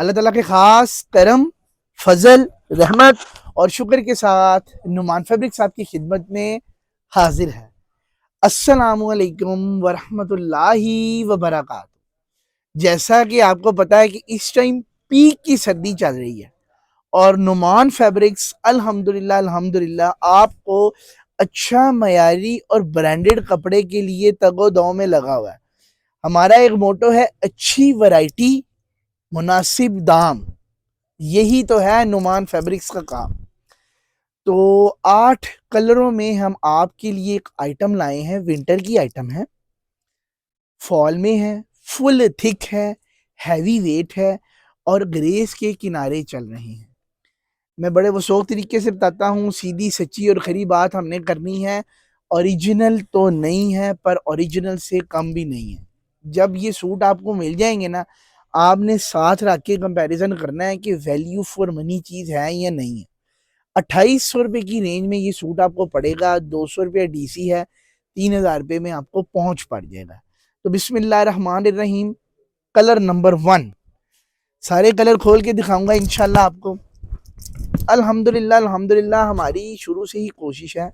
अल्लाह ताला के ख़ास करम, फजल, रहमत और शुक्र के साथ नुमान फैब्रिक साहब की खिदमत में हाजिर है। अस्सलामु अलैकुम वरहमतुल्लाहि वबरकातुहू। जैसा कि आपको पता है कि इस टाइम पीक की सर्दी चल रही है और नुमान फैब्रिक्स अल्हम्दुलिल्लाह अल्हम्दुलिल्लाह आपको अच्छा मयारी और ब्रांडेड कपड़े के लिए तगो-दो में लगा हुआ है। हमारा एक मोटो है, अच्छी वैरायटी मुनासिब दाम। यही तो है नुमान फैब्रिक्स का काम। तो 8 कलरों में हम आपके लिए एक आइटम लाए हैं। विंटर की आइटम है, फॉल में है, फुल थिक है, हैवी वेट है और ग्रेस के किनारे चल रहे हैं। मैं बड़े वसौक तरीके से बताता हूँ, सीधी सच्ची और खरी बात हमने करनी है। ओरिजिनल तो नहीं है पर ओरिजिनल से कम भी नहीं है। जब ये सूट आपको मिल जाएंगे ना, आपने साथ रख के कंपैरिजन करना है कि वैल्यू फॉर मनी चीज़ है या नहीं है। 2800 रुपये की रेंज में ये सूट आपको पड़ेगा, 200 रुपये डीसी है, 3000 रुपये में आपको पहुंच पड़ जाएगा। तो बिस्मिल्लाहिर्रहमानिर्रहीम, कलर नंबर 1, सारे कलर खोल के दिखाऊंगा इंशाल्लाह आपको। अल्हम्दुलिल्लाह अल्हम्दुलिल्लाह हमारी शुरू से ही कोशिश है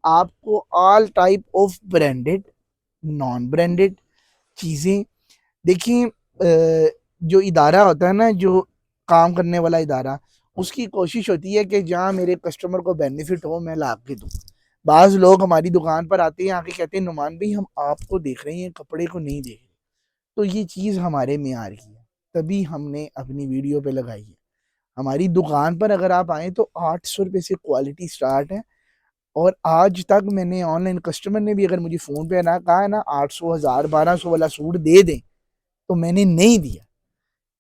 आपको all type of branded, non branded चीज़ें। देखिए, जो इदारा होता है ना, जो काम करने वाला इदारा, उसकी कोशिश होती है कि जहाँ मेरे कस्टमर को बेनिफिट हो मैं ला के दूँ। बाज़ लोग हमारी दुकान पर आते हैं, आके कहते हैं नुमान भाई हम आपको देख रहे हैं, कपड़े को नहीं देख रहे। तो ये चीज़ हमारे मेयार की है, तभी हमने अपनी वीडियो पे लगाई है। हमारी दुकान पर अगर आप आएँ तो 800 रुपये से क्वालिटी स्टार्ट है। और आज तक मैंने ऑनलाइन कस्टमर ने भी अगर मुझे फ़ोन पे ना कहा है ना 800, 1000, 1200 वाला सूट दे दें, तो मैंने नहीं दिया,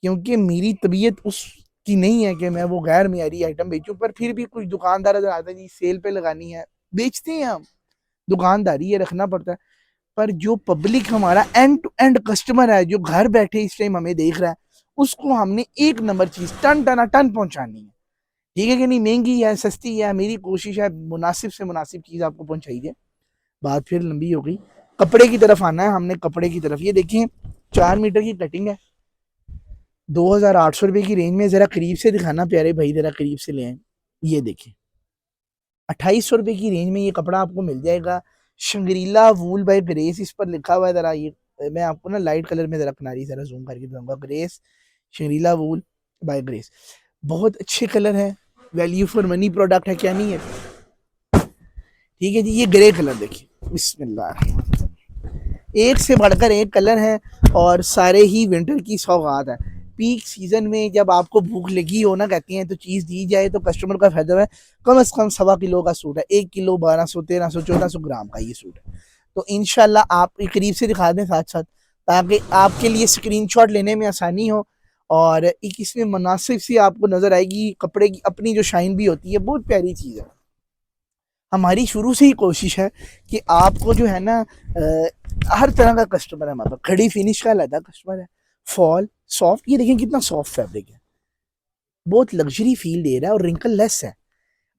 क्योंकि मेरी तबीयत उसकी नहीं है कि मैं वो गैर मेयारी आइटम बेचूं। पर फिर भी कुछ दुकानदार अगर आता है जी सेल पे लगानी है, बेचते हैं हम, दुकानदारी है, रखना पड़ता है। पर जो पब्लिक हमारा एंड टू एंड कस्टमर है, जो घर बैठे इस टाइम हमें देख रहा है, उसको हमने एक नंबर चीज़ टन टना टन पहुंचानी है। ठीक है कि नहीं? महंगी है, सस्ती है, मेरी कोशिश है मुनासिब से मुनासिब चीज़ आपको पहुंचाई जाए। बात फिर लंबी हो गई, कपड़े की तरफ आना है हमने। कपड़े की तरफ ये देखिए, 4 मीटर की कटिंग है, 2800 रुपये की रेंज में। ज़रा करीब से दिखाना प्यारे भाई, ज़रा करीब से ले आए। ये देखिए, 2800 रुपये की रेंज में ये कपड़ा आपको मिल जाएगा। शंग्रीला वूल बाय ग्रेस इस पर लिखा हुआ है। ज़रा ये मैं आपको ना लाइट कलर में ज़रा किनारी ज़रा जूम करके दूंगा। Grace, Shangrila wool by grace, बहुत अच्छे कलर है, वैल्यू फॉर मनी प्रोडक्ट है, क्या नहीं है? ठीक है जी। ये ग्रे कलर देखिए, बिस्मिल्लाह, एक से बढ़कर एक कलर है और सारे ही विंटर की सौगात है। पीक सीजन में जब आपको भूख लगी हो ना, कहती हैं, तो चीज़ दी जाए तो कस्टमर का फायदा है। कम से कम 1.25 किलो का सूट है, 1 किलो 1200, 1300, 1400 ग्राम का ये सूट है। तो इनशाला आप करीब से दिखा दें साथ साथ, ताकि आपके लिए स्क्रीनशॉट लेने में आसानी हो और एक इसमें मुनासिब सी आपको नज़र आएगी। कपड़े की अपनी जो शाइन भी होती है, बहुत प्यारी चीज़ है। हमारी शुरू से ही कोशिश है कि आपको जो है ना, हर तरह का कस्टमर है हमारे पास। खड़ी फिनिश का अलग कस्टमर है, फॉल सॉफ्ट, ये देखें कितना सॉफ्ट फैब्रिक है, बहुत लग्जरी फील दे रहा है और रिंकल लेस है।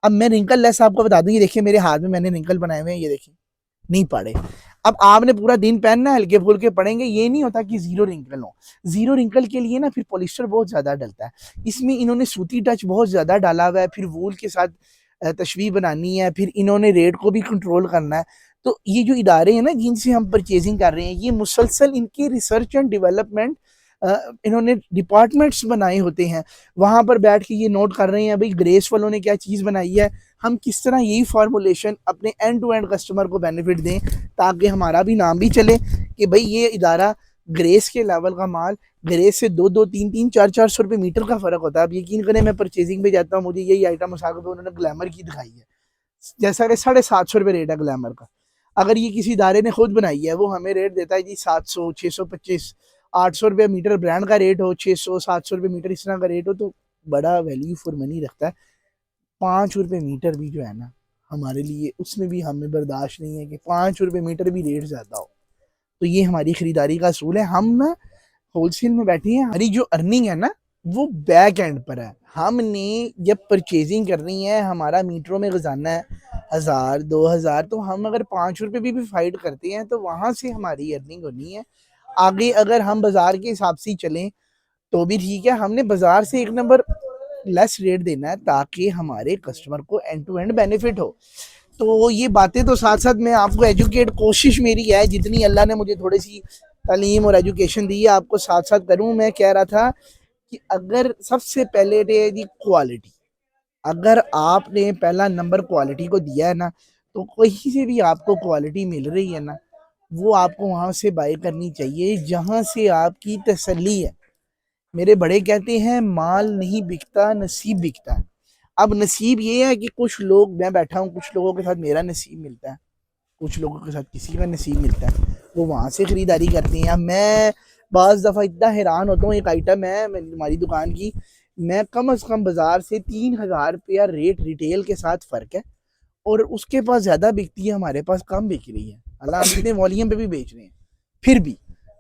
अब मैं रिंकल लेस आपको बता दूं, ये देखिए मेरे हाथ में मैंने रिंकल बनाए हुए हैं, ये देखिए नहीं पड़े। अब आपने पूरा दिन पहनना है, हल्के फुल्के पड़ेंगे, ये नहीं होता कि जीरो रिंकल हो। जीरो रिंकल के लिए ना फिर पॉलिस्टर बहुत ज्यादा डलता है, इसमें इन्होंने सूती टच बहुत ज्यादा डाला हुआ है। फिर वूल के साथ तशबीह बनानी है, फिर इन्होंने रेट को भी कंट्रोल करना है। तो ये जो इदारे हैं ना जिनसे हम परचेजिंग कर रहे हैं, ये मुसलसल इनकी रिसर्च एंड डेवलपमेंट, इन्होंने डिपार्टमेंट्स बनाए होते हैं, वहां पर बैठ के ये नोट कर रहे हैं भाई ग्रेस वालों ने क्या चीज़ बनाई है, हम किस तरह यही फार्मूलेशन अपने एंड टू एंड कस्टमर को बेनिफिट दें, ताकि हमारा भी नाम भी चले कि भाई ये इदारा ग्रेस के लेवल का माल। ग्रेस से 2-2, 3-3, 4-400 रुपये मीटर का फर्क होता है। अब यकीन करें, मैं परचेजिंग पे जाता हूँ, मुझे यही आइटम उठा के उन्होंने ग्लैमर की दिखाई है, जैसा कि 750 रुपये रेट है ग्लैमर का। अगर ये किसी इदारे ने खुद बनाई है, वो हमें रेट देता है जी 700, 625, 800 रुपये मीटर ब्रांड का रेट हो, 600, 700 रुपये मीटर इस तरह का रेट हो, तो बड़ा वैल्यू फॉर मनी रखता है। 5 रुपये मीटर भी जो है ना, हमारे लिए उसमें भी हमें बर्दाश्त नहीं है कि 5 रुपये मीटर भी रेट ज़्यादा हो। तो ये हमारी खरीदारी का असूल है। हम ना होलसेल में बैठे हैं, हमारी जो अर्निंग है ना वो बैक एंड पर है। हमने जब परचेजिंग करनी है, हमारा मीटरों में गुजारना है 1000, 2000, तो हम अगर 5 रुपये भी फाइट करते हैं तो वहां से हमारी अर्निंग होनी है। आगे अगर हम बाजार के हिसाब से चलें तो भी ठीक है, हमने बाजार से एक नंबर लेस रेट देना है ताकि हमारे कस्टमर को एंड टू एंड बेनिफिट हो। तो ये बातें तो साथ साथ मैं आपको एजुकेट, कोशिश मेरी है जितनी अल्लाह ने मुझे थोड़ी सी तालीम और एजुकेशन दी है आपको साथ साथ करूँ। मैं कह रहा था कि अगर सबसे पहले जी क्वालिटी, अगर आपने पहला नंबर क्वालिटी को दिया है ना, तो कहीं से भी आपको क्वालिटी मिल रही है ना, वो आपको वहाँ से बाय करनी चाहिए जहाँ से आपकी तसल्ली है। मेरे बड़े कहते हैं माल नहीं बिकता, नसीब बिकता है। अब नसीब ये है कि कुछ लोग, मैं बैठा हूँ, कुछ लोगों के साथ मेरा नसीब मिलता है, कुछ लोगों के साथ किसी का नसीब मिलता है, वो वहाँ से खरीदारी करते हैं। अब मैं बाज़ दफ़ा इतना हैरान होता हूँ, एक आइटम है हमारी दुकान की, मैं कम अज़ कम बाज़ार से 3,000 रुपया रेट रिटेल के साथ फ़र्क है, और उसके पास ज़्यादा बिकती है, हमारे पास कम बिक रही है। अल्लाह, हम इतने वॉल्यूम पे भी बेच रहे हैं फिर भी।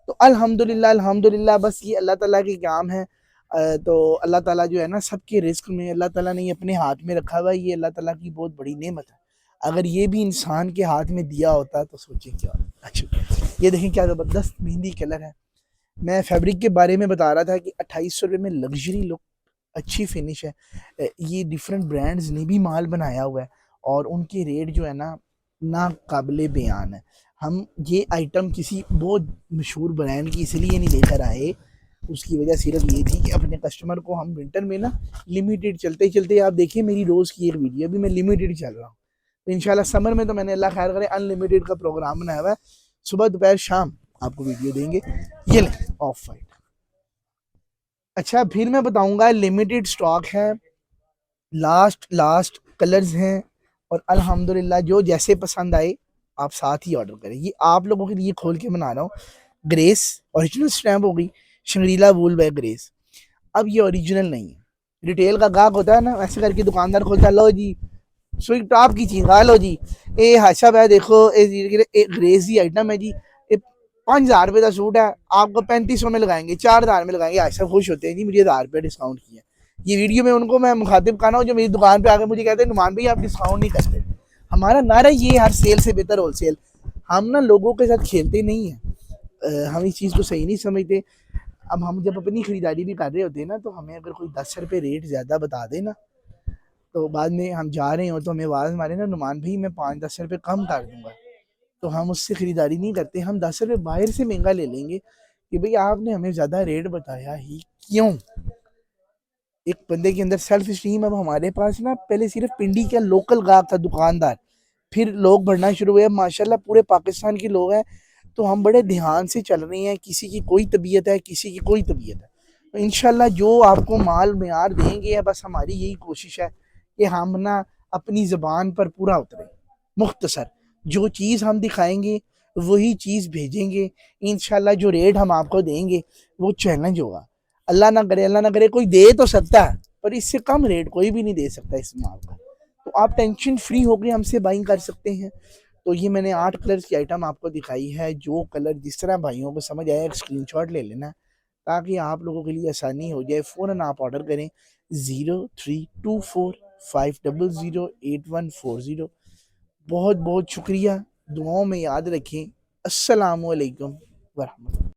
तो अल्हम्दुलिल्लाह अल्हम्दुलिल्लाह, बस ये अल्लाह ताला के काम है। तो अल्लाह ताला जो है ना, सबके रिस्क में अल्लाह ताला ने ये अपने हाथ में रखा हुआ है, ये अल्लाह ताला की बहुत बड़ी नेमत है। अगर ये भी इंसान के हाथ में दिया होता तो सोचें क्या। अच्छा, ये देखें क्या ज़बरदस्त मेहंदी कलर है। मैं फैब्रिक के बारे में बता रहा था कि 2800 रुपये में लग्जरी लुक, अच्छी फिनिश है। ये डिफरेंट ब्रांड्स ने भी माल बनाया हुआ है और उनके रेट जो है ना, ना काबिल बयान है। हम ये आइटम किसी बहुत मशहूर ब्रांड की इसलिए नहीं लेकर आए, उसकी वजह सिर्फ ये थी कि अपने कस्टमर को हम विंटर में ना लिमिटेड चलते चलते, आप देखिए मेरी रोज़ की एक वीडियो भी मैं लिमिटेड चल रहा हूँ। तो इंशाल्लाह समर में तो मैंने अल्लाह खैर करे अनलिमिटेड का प्रोग्राम बनाया हुआ है, सुबह दोपहर शाम आपको वीडियो देंगे। ये लें ऑफ वाइट। अच्छा, फिर मैं बताऊंगा लिमिटेड स्टॉक है, लास्ट लास्ट कलर्स हैं, और अल्हम्दुलिल्लाह जो जैसे पसंद आए आप साथ ही ऑर्डर करें। ये आप लोगों के लिए खोल के बना रहा हूँ। ग्रेस ओरिजिनल स्टैम्प हो गई, शंग्रीला वूल बाय ग्रेस। अब ये ओरिजिनल नहीं है, रिटेल का गाहक होता है ना, ऐसे करके दुकानदार खोलता है, लो जी स्विग टॉप की चीज आ लो जी, ए हाशा है देखो, ग्रेस की आइटम है जी, 5,000 रुपये का सूट है, आपको 3500 में लगाएंगे, 4,000 में लगाएंगे। ऐसा खुश होते हैं जी, मुझे 1,000 रुपये डिस्काउंट किया। ये वीडियो में उनको मैं मुखातिब करना हूँ जो मेरी दुकान पे आकर मुझे कहते हैं नुमान भाई आप डिस्काउंट नहीं करते। हमारा नारा ये, हर सेल से बेहतर होलसेल। हम ना लोगों के साथ खेलते नहीं है, हम इस चीज़ को सही नहीं समझते। अब हम जब अपनी खरीदारी भी कर रहे होते हैं ना, तो हमें अगर कोई 10 रुपये रेट ज़्यादा बता दे ना, तो बाद में हम जा रहे हो तो हमें आवाज़ मारे ना नुमान भाई मैं 5-10 रुपये कम कर दूंगा, तो हम उससे खरीदारी नहीं करते, हम 10 रुपये बाहर से महंगा ले लेंगे कि भाई आपने हमें ज़्यादा रेट बताया ही क्यों। एक बंदे के अंदर सेल्फ स्टीम। अब हमारे पास ना पहले सिर्फ पिंडी का लोकल गाहक था, दुकानदार, फिर लोग बढ़ना शुरू हुए, माशाल्लाह पूरे पाकिस्तान के लोग हैं। तो हम बड़े ध्यान से चल रहे हैं, किसी की कोई तबीयत है, किसी की कोई तबीयत है, तो इंशाल्लाह जो आपको माल म्यार देंगे, बस हमारी यही कोशिश है कि हम ना अपनी ज़बान पर पूरा उतरे, मुख्तसर जो चीज़ हम दिखाएंगे वही चीज़ भेजेंगे। इंशाल्लाह जो रेट हम आपको देंगे वो चैलेंज होगा। अल्लाह ना करे, अल्लाह ना करे, कोई दे तो सकता है पर इससे कम रेट कोई भी नहीं दे सकता इस माल का। तो आप टेंशन फ्री होकर हमसे बाइंग कर सकते हैं। तो ये मैंने 8 कलर्स की आइटम आपको दिखाई है, जो कलर जिस तरह भाइयों को समझ आया एक स्क्रीनशॉट ले लेना ताकि आप लोगों के लिए आसानी हो जाए। फ़ौरन आप ऑर्डर करें 0324500840। बहुत बहुत शुक्रिया, दुआओं में याद रखें। अस्सलामु अलैकुम वरहमतुल्लाह।